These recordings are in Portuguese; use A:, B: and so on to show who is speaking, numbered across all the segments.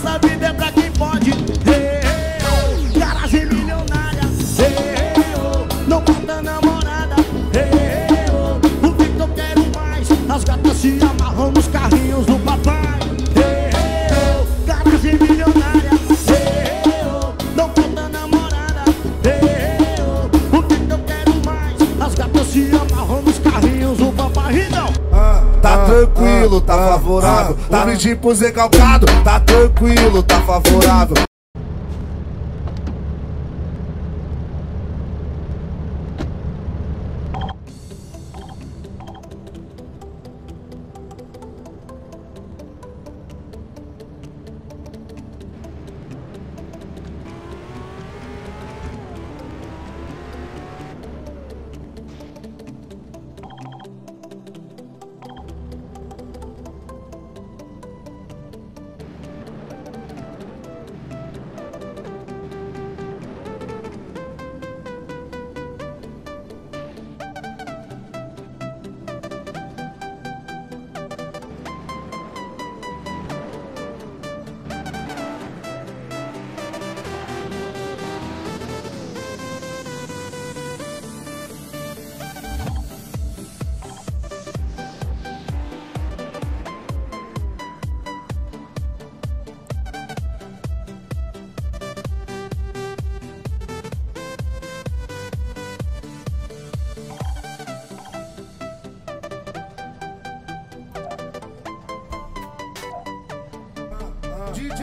A: essa vida é pra quem pode. Garagem milionária, não falta namorada. O que eu quero mais? As gatas se amarram nos carrinhos do papai. Garagem milionária, não falta namorada. O que eu quero mais? As gatas se amarram nos carrinhos do papai. Então
B: tá tranquilo, tá favorável. Tá pedindo pro Zé Calcado, tá tranquilo, tá favorável. DJ!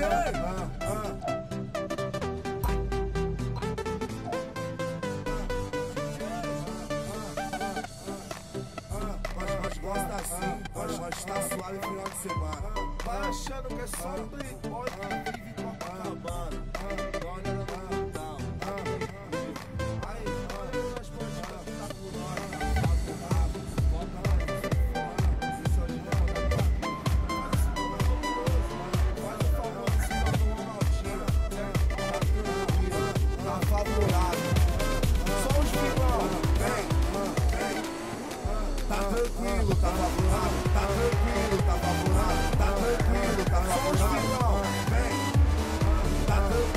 B: Nós gosta assim, nós tá suave no final de semana.
C: Vai achando que é só o playboy que vive com a cabana. Olha no quintal. Aí, nós pode cantar por nós. Bota lá no isso ali não é faz o favor de se dar uma altinha. Tá favorável. Só os vilão.
B: Tá tranquilo, tá favorável. Tá tranquilo, tá favorável. Tá tranquilo, tá favorável. Tá tranquilo.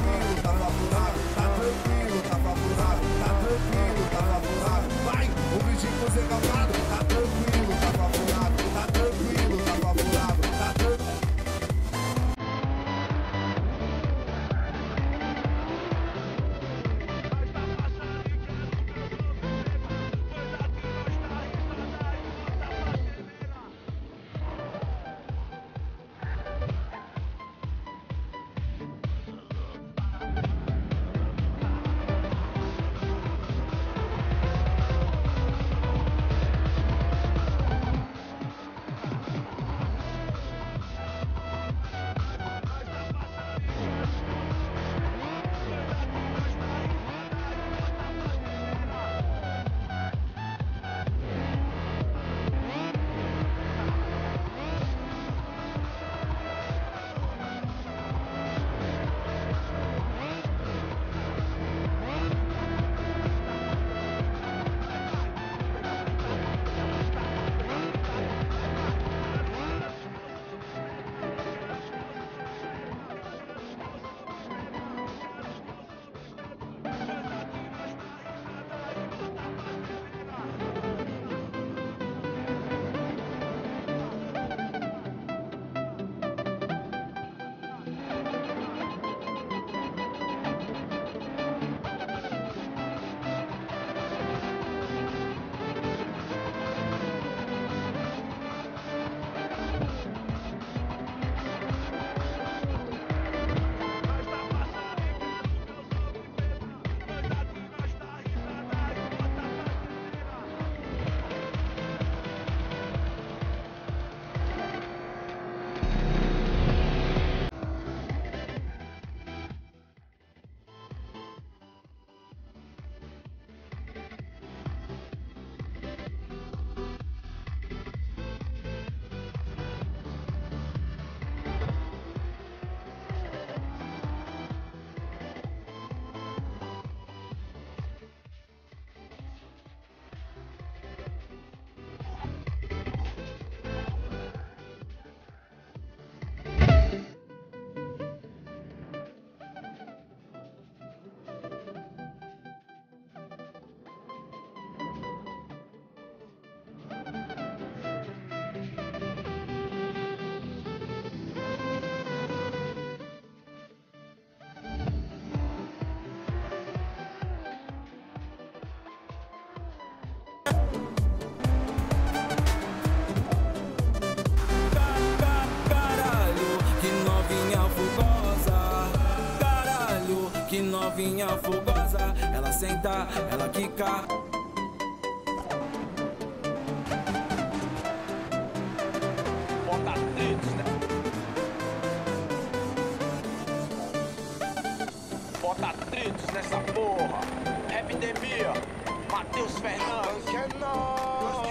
D: novinha fogosa, ela senta, ela quica.
E: Bota trilhos, né? Bota trilhos nessa porra. Epidemia, Matheus Fernandes. Que é nóis.